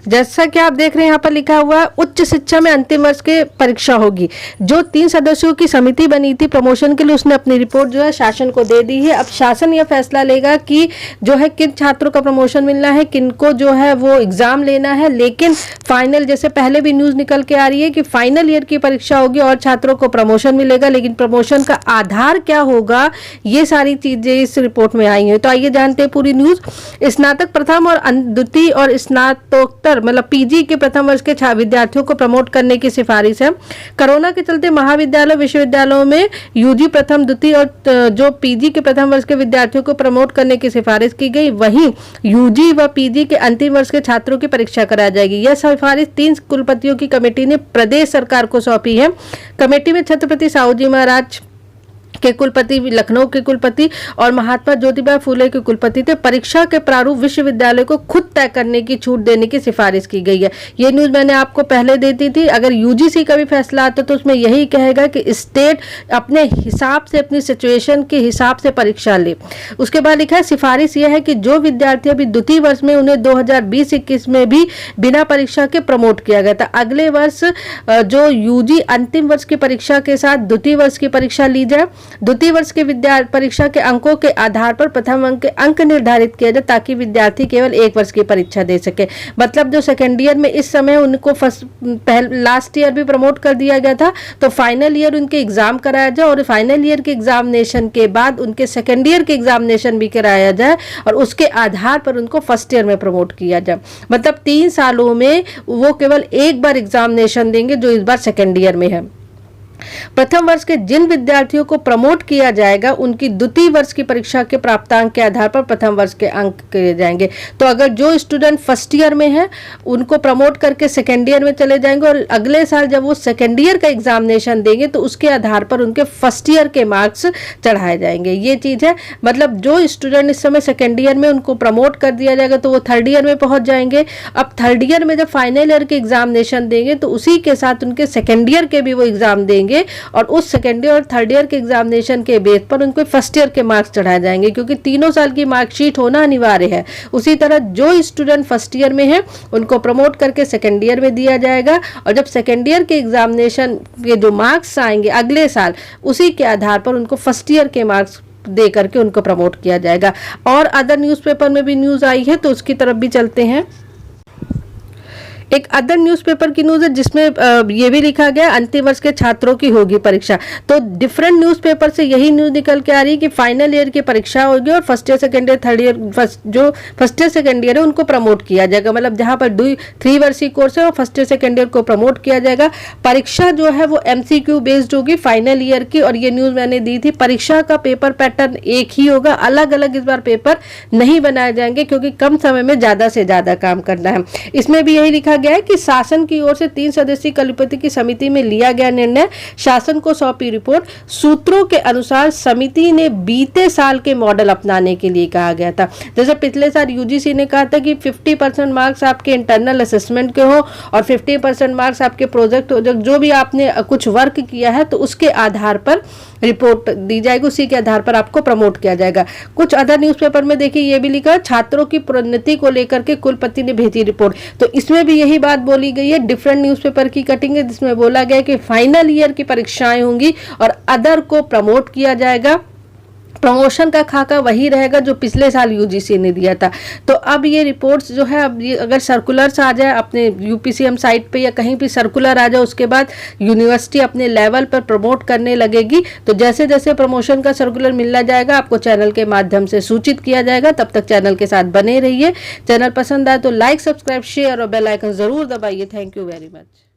जैसा कि आप देख रहे हैं यहाँ पर लिखा हुआ है, उच्च शिक्षा में अंतिम वर्ष की परीक्षा होगी। जो 3 सदस्यों की समिति बनी थी प्रमोशन के लिए, उसने अपनी रिपोर्ट जो है शासन को दे दी है। अब शासन यह फैसला लेगा कि जो है किन छात्रों का प्रमोशन मिलना है, किनको जो है वो एग्जाम लेना है। लेकिन फाइनल, जैसे पहले भी न्यूज निकल के आ रही है कि फाइनल ईयर की परीक्षा होगी और छात्रों को प्रमोशन मिलेगा, लेकिन प्रमोशन का आधार क्या होगा, ये सारी चीजें इस रिपोर्ट में आई हैं। तो आइए जानते हैं पूरी न्यूज। स्नातक प्रथम और द्वितीय और स्नातकोत्तर मतलब पीजी के प्रथम वर्ष के विद्यार्थियों को प्रमोट करने की सिफारिश है। कोरोना के चलते महाविद्यालय विश्वविद्यालयों में यूजी प्रथम, द्वितीय और जो पीजी के प्रथम वर्ष के विद्यार्थियों को प्रमोट करने की सिफारिश की गई। वहीं यूजी व पीजी के अंतिम वर्ष के छात्रों की परीक्षा कराई जाएगी। यह सिफारिश 3 कुलपतियों की कमेटी ने प्रदेश सरकार को सौंपी है। कमेटी में छत्रपति साहूजी महाराज के कुलपति, लखनऊ के कुलपति और महात्मा ज्योतिबा फूले के कुलपति थे। परीक्षा के प्रारूप विश्वविद्यालय को खुद तय करने की छूट देने की सिफारिश की गई है। ये न्यूज मैंने आपको पहले दे दी थी। अगर यूजीसी का भी फैसला आता तो उसमें यही कहेगा कि स्टेट अपने हिसाब से, अपनी सिचुएशन के हिसाब से परीक्षा ले। उसके बाद लिखा है सिफारिश यह है कि जो विद्यार्थी अभी द्वितीय वर्ष में, उन्हें 2020-21 में भी बिना परीक्षा के प्रमोट किया गया था। अगले वर्ष जो यूजी अंतिम वर्ष की परीक्षा के साथ द्वितीय वर्ष की परीक्षा ली जाए। द्वितीय वर्ष के परीक्षा के अंकों के आधार पर प्रथम अंक निर्धारित किया जाए, ताकि विद्यार्थी केवल 1 वर्ष की परीक्षा दे सके। मतलब जो सेकेंड ईयर में इस समय उनको लास्ट ईयर भी प्रमोट कर दिया गया था, तो फाइनल ईयर उनके एग्जाम कराया जाए और फाइनल ईयर के एग्जामिनेशन के बाद उनके सेकेंड ईयर के एग्जामिनेशन भी कराया जाए और उसके आधार पर उनको फर्स्ट ईयर में प्रमोट किया जाए। मतलब 3 सालों में वो केवल 1 बार एग्जामिनेशन देंगे, जो इस बार सेकेंड ईयर में है। प्रथम वर्ष के जिन विद्यार्थियों को प्रमोट किया जाएगा, उनकी द्वितीय वर्ष की परीक्षा के प्राप्तांक के आधार पर प्रथम वर्ष के अंक किए जाएंगे। तो अगर जो स्टूडेंट फर्स्ट ईयर में है, उनको प्रमोट करके सेकेंड ईयर में चले जाएंगे और अगले साल जब वो सेकेंड ईयर का एग्जामिनेशन देंगे तो उसके आधार पर उनके फर्स्ट ईयर के मार्क्स चढ़ाए जाएंगे। ये चीज है। मतलब जो स्टूडेंट इस समय सेकेंड ईयर में, उनको प्रमोट कर दिया जाएगा तो वो थर्ड ईयर में पहुंच जाएंगे। अब थर्ड ईयर में जब फाइनल ईयर के एग्जामिनेशन देंगे तो उसी के साथ उनके सेकेंड ईयर के भी वो एग्जाम देंगे और उस सेकेंड ईयर और थर्ड ईयर के एग्जामिनेशन के बेस पर उनको फर्स्ट ईयर के मार्क्स चढ़ाए जाएंगे, क्योंकि तीनों साल की मार्कशीट होना अनिवार्य है। उसी तरह जो स्टूडेंट फर्स्ट ईयर में है, उनको प्रमोट करके सेकेंड ईयर में दिया जाएगा और जब सेकेंड ईयर के एग्जामिनेशन के जो मार्क्स आएंगे अगले साल, उसी के आधार पर उनको फर्स्ट ईयर के मार्क्स दे करके उनको प्रमोट किया जाएगा। और अदर न्यूज़पेपर में भी न्यूज़ आई है, तो उसकी तरफ भी चलते हैं। एक अदर न्यूज़पेपर की न्यूज़ है जिसमें ये भी लिखा गया अंतिम वर्ष के छात्रों की होगी परीक्षा। तो डिफरेंट न्यूज़पेपर से यही न्यूज़ निकल के आ रही है कि फाइनल ईयर की परीक्षा होगी और first year, second year, third year, जो फर्स्ट ईयर सेकेंड ईयर है उनको प्रमोट किया जाएगा। मतलब जहाँ पर 3 वर्षीय कोर्स है और फर्स्ट ईयर सेकेंड ईयर को प्रमोट किया जाएगा। परीक्षा जो है वो MCQ बेस्ड होगी फाइनल ईयर की, और ये न्यूज़ मैंने दी थी। परीक्षा का पेपर पैटर्न एक ही होगा, अलग अलग इस बार पेपर नहीं बनाए जाएंगे, क्योंकि कम समय में ज़्यादा से ज़्यादा काम करना है। इसमें भी यही लिखा गया है कि शासन की ओर से 3 सदस्यीय कुलपति की समिति में लिया गया निर्णय, शासन को सौंपी रिपोर्ट। सूत्रों के अनुसार समिति ने बीते साल के मॉडल अपनाने के लिए कहा गया था। जैसे पिछले साल यूजीसी ने कहा था कि 50% मार्क्स आपके इंटरनल असेसमेंट के हो और 50% मार्क्स आपके प्रोजेक्ट जो भी आपने कुछ वर्क किया है तो उसके आधार पर रिपोर्ट दी जाएगी, उसी के आधार पर आपको प्रमोट किया जाएगा। कुछ अदर न्यूज़पेपर में देखिए ये भी लिखा है छात्रों की प्रोन्नति को लेकर के कुलपति ने भेजी रिपोर्ट। तो इसमें भी यही बात बोली गई है। डिफरेंट न्यूज़पेपर की कटिंग है जिसमें बोला गया कि फाइनल ईयर की परीक्षाएं होंगी और अदर को प्रमोट किया जाएगा। प्रमोशन का खाका वही रहेगा जो पिछले साल यूजीसी ने दिया था। तो अब ये रिपोर्ट्स जो है, अब ये अगर सर्कुलर्स आ जाए अपने यूपीसीएम साइट पे या कहीं भी सर्कुलर आ जाए, उसके बाद यूनिवर्सिटी अपने लेवल पर प्रमोट करने लगेगी। तो जैसे जैसे प्रमोशन का सर्कुलर मिलना जाएगा आपको चैनल के माध्यम से सूचित किया जाएगा। तब तक चैनल के साथ बने रहिए। चैनल पसंद आए तो लाइक, सब्सक्राइब, शेयर और बेल आइकन जरूर दबाइए। Thank you very much.